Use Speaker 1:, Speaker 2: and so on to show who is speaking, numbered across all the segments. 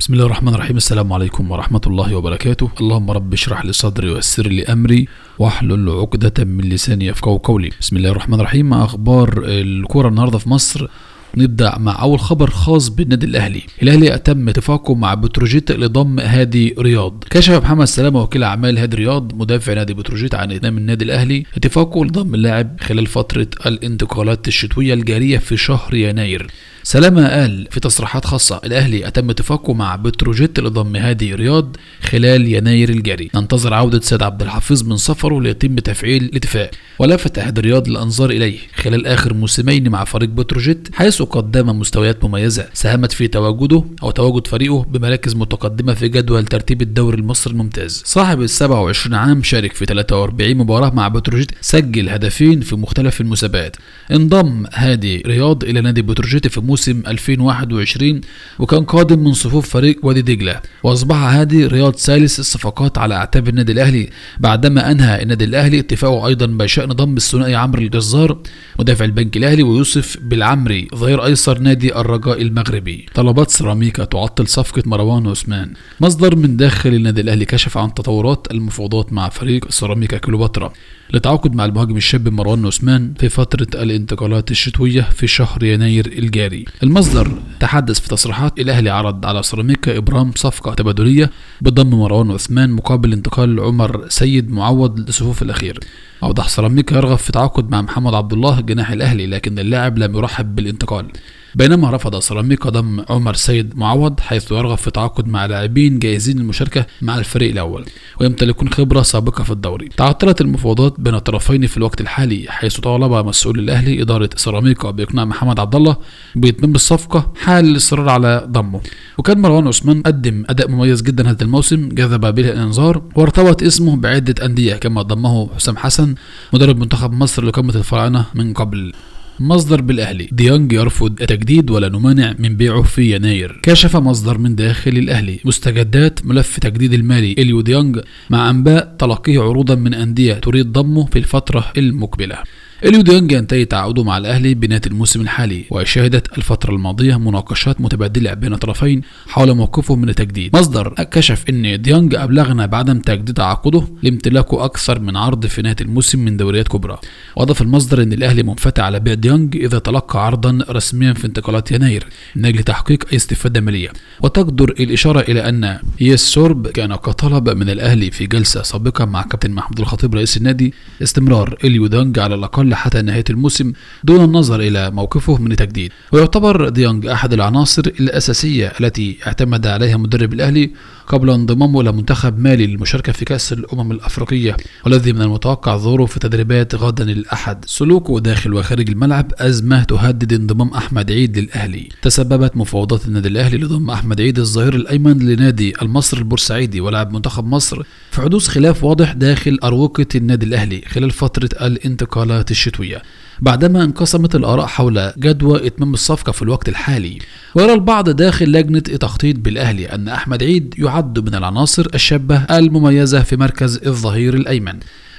Speaker 1: بسم الله الرحمن الرحيم. السلام عليكم ورحمة الله وبركاته. اللهم رب اشرح لي صدري ويسر لي أمري واحلل عقدة من لساني يفقهوا قولي. بسم الله الرحمن الرحيم. مع أخبار الكورة النهاردة في مصر، نبدأ مع أول خبر خاص بالنادي الأهلي. الأهلي أتم اتفاقه مع بتروجيت لضم هادي رياض. كشف محمد سلامة وكيل أعمال هادي رياض مدافع نادي بتروجيت عن إتمام النادي الأهلي اتفاقه لضم اللاعب خلال فترة الانتقالات الشتوية الجارية في شهر يناير. سلامة قال في تصريحات خاصة: الأهلي أتم اتفاقه مع بتروجيت لضم هادي رياض خلال يناير الجاري. ننتظر عودة سيد عبد الحفيظ من سفره ليتم تفعيل الاتفاق. ولفت هادي رياض الأنظار إليه خلال آخر موسمين مع فريق بتروجيت، حيث قدم مستويات مميزة ساهمت في تواجد فريقه بمراكز متقدمة في جدول ترتيب الدوري المصري الممتاز. صاحب ال 27 عام شارك في 43 مباراة مع بتروجيت، سجل هدفين في مختلف المسابقات. انضم هادي رياض إلى نادي بتروجيت في موسم 2021 وكان قادم من صفوف فريق وادي دجلة، واصبح هادي رياض ثالث الصفقات على اعتاب النادي الاهلي بعدما انهى النادي الاهلي اتفاقه ايضا بشأن ضم الثنائي عمرو الجزار مدافع البنك الاهلي ويوسف بالعمري ظهير ايسر نادي الرجاء المغربي. طلبات سيراميكا تعطل صفقة مروان عثمان. مصدر من داخل النادي الاهلي كشف عن تطورات المفاوضات مع فريق سيراميكا كليوباترا للتعاقد مع المهاجم الشاب مروان عثمان في فترة الانتقالات الشتوية في شهر يناير الجاري. المصدر تحدث في تصريحات: الأهلي عرض على سيراميكا إبرام صفقة تبادلية بضم مروان عثمان مقابل انتقال عمر سيد معوض للصفوف الأخير. أوضح: سيراميكا يرغب في تعاقد مع محمد عبد الله جناح الأهلي، لكن اللاعب لم يرحب بالانتقال، بينما رفض سيراميكا ضم عمر سيد معوض، حيث يرغب في تعاقد مع لاعبين جاهزين للمشاركة مع الفريق الأول ويمتلكون خبرة سابقة في الدوري. تعطلت المفاوضات بين الطرفين في الوقت الحالي، حيث طالب مسؤول الأهلي إدارة سيراميكا بإقناع محمد عبد الله بإتمام الصفقة حال الإصرار على ضمه. وكان مروان عثمان قدم أداء مميز جدا هذا الموسم جذب به الأنظار وارتبط اسمه بعدة أندية، كما ضمه حسام حسن مدرب منتخب مصر لقمة الفراعنة من قبل. مصدر بالأهلي: ديانج يرفض التجديد ولا نمانع من بيعه في يناير. كشف مصدر من داخل الأهلي مستجدات ملف تجديد المالي إليو ديانج مع أنباء تلقيه عروضا من أندية تريد ضمه في الفترة المقبلة. إليو ديانج ينتهي تعاقده مع الأهلي بنهاية الموسم الحالي، وشهدت الفترة الماضية مناقشات متبادلة بين الطرفين حول موقفه من التجديد. مصدر كشف إن ديانج أبلغنا بعدم تجديد تعاقده لامتلاكه أكثر من عرض في نهاية الموسم من دوريات كبرى. وأضاف المصدر إن الأهلي منفتح على بيع ديانج إذا تلقى عرضا رسميا في انتقالات يناير من أجل تحقيق أي استفادة مالية. وتقدر الإشارة إلى أن يسورب كان قد طلب من الأهلي في جلسة سابقة مع كابتن محمود الخطيب رئيس النادي استمرار إليو ديانج على الأقل حتى نهاية الموسم دون النظر إلى موقفه من التجديد. ويعتبر ديانج أحد العناصر الأساسية التي اعتمد عليها مدرب الأهلي قبل انضمامه إلى منتخب مالي للمشاركة في كأس الأمم الأفريقية، والذي من المتوقع ظهوره في تدريبات غدا الأحد. سلوكه داخل وخارج الملعب أزمة تهدد انضمام أحمد عيد للأهلي. تسببت مفاوضات النادي الأهلي لضم أحمد عيد الظهير الأيمن لنادي المصري البورسعيدي ولاعب منتخب مصر في حدوث خلاف واضح داخل أروقة النادي الأهلي خلال فترة الانتقالات الشتوية، بعدما انقسمت الآراء حول جدوى إتمام الصفقة في الوقت الحالي. ويرى البعض داخل لجنة تخطيط بالأهلي أن أحمد عيد يعد من العناصر الشابة المميزة في مركز الظهير الأيمن،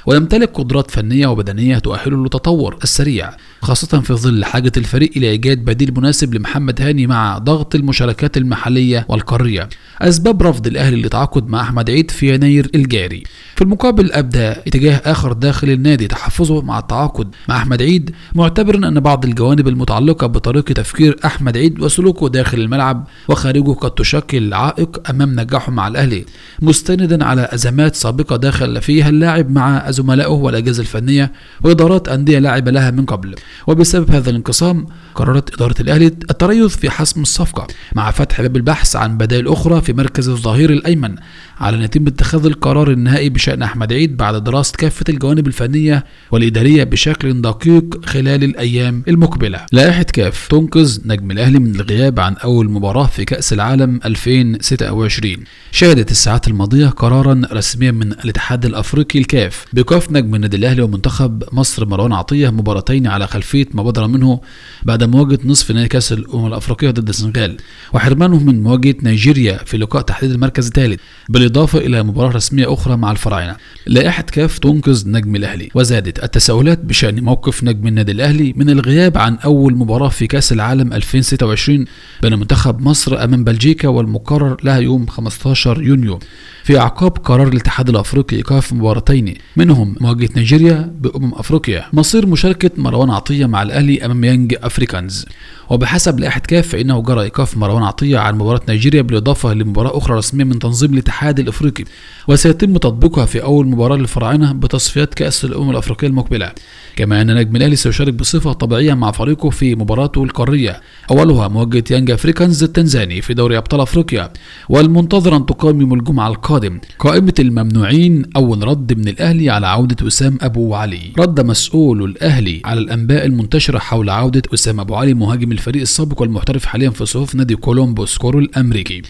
Speaker 1: ويمتلك قدرات فنية وبدنية تؤهله للتطور السريع، خاصة في ظل حاجة الفريق إلى إيجاد بديل مناسب لمحمد هاني مع ضغط المشاركات المحلية والقارية. أسباب رفض الأهلي للتعاقد مع أحمد عيد في يناير الجاري. في المقابل أبدى اتجاه آخر داخل النادي تحفظه مع التعاقد مع أحمد عيد، معتبرا أن بعض الجوانب المتعلقة بطريقة تفكير أحمد عيد وسلوكه داخل الملعب وخارجه قد تشكل عائق أمام نجاحه مع الأهلي، مستندا على أزمات سابقة دخل فيها اللاعب مع زملائه والأجهزة الفنية وإدارات أندية لاعب لها من قبل. وبسبب هذا الانقسام قررت إدارة الأهلي التريث في حسم الصفقة مع فتح باب البحث عن بدائل أخرى في مركز الظهير الأيمن، على أن يتم اتخاذ القرار النهائي بشأن أحمد عيد بعد دراسة كافة الجوانب الفنية والإدارية بشكل دقيق خلال الأيام المقبلة. لائحة كاف تنقذ نجم الأهلي من الغياب عن أول مباراة في كأس العالم 2026. شهدت الساعات الماضية قرارا رسميا من الاتحاد الأفريقي الكاف بإيقاف نجم النادي الأهلي ومنتخب مصر مروان عطية مباراتين على خلفية ما بدر منه بعد مواجهة نصف نهائي كأس الأمم الأفريقية ضد السنغال، وحرمانه من مواجهة نيجيريا في في لقاء تحديد المركز الثالث، بالإضافة إلى مباراة رسمية أخرى مع الفراعنة. لائحة كاف تنقذ نجم الأهلي. وزادت التساؤلات بشأن موقف نجم النادي الأهلي من الغياب عن أول مباراة في كأس العالم 2026 بين منتخب مصر أمام بلجيكا، والمقرر لها يوم 15 يونيو، في أعقاب قرار الاتحاد الأفريقي إيقاف مباراتين منهم مواجهة نيجيريا بأمم أفريقيا. مصير مشاركة مروان عطية مع الأهلي أمام يانج أفريكانز. وبحسب لائحة كاف فإنه جرى إيقاف مروان عطية عن مباراة نيجيريا بالإضافة لمباراة أخرى رسمية من تنظيم الاتحاد الأفريقي، وسيتم تطبيقها في أول مباراة للفراعنة بتصفيات كأس الأمم الأفريقية المقبلة. كما أن نجم الأهلي سيشارك بصفة طبيعية مع فريقه في مباراته القارية، أولها مواجهة يانج أفريكانز التنزاني في دوري أبطال أفريقيا، والمنتظر أن تقام يوم الجمعة القادم. قائمة الممنوعين. أول رد من الأهلي على عودة أسام أبو علي. رد مسؤول الأهلي على الأنباء المنتشرة حول عودة أسام أبو علي مهاجم الفريق السابق والمحترف حاليا في صفوف نادي كولومبوس كورو الأمريكي.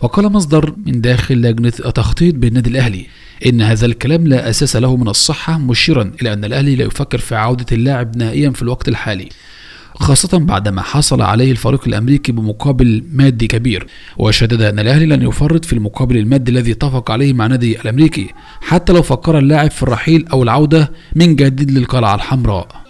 Speaker 1: وقال مصدر من داخل لجنة التخطيط بالنادي الأهلي إن هذا الكلام لا أساس له من الصحة، مشيرا إلى أن الأهلي لا يفكر في عودة اللاعب نهائيا في الوقت الحالي، خاصة بعدما حصل عليه الفريق الأمريكي بمقابل مادي كبير. وشدد أن الأهلي لن يفرط في المقابل المادي الذي اتفق عليه مع نادي الأمريكي حتى لو فكر اللاعب في الرحيل أو العودة من جديد للقلعة الحمراء.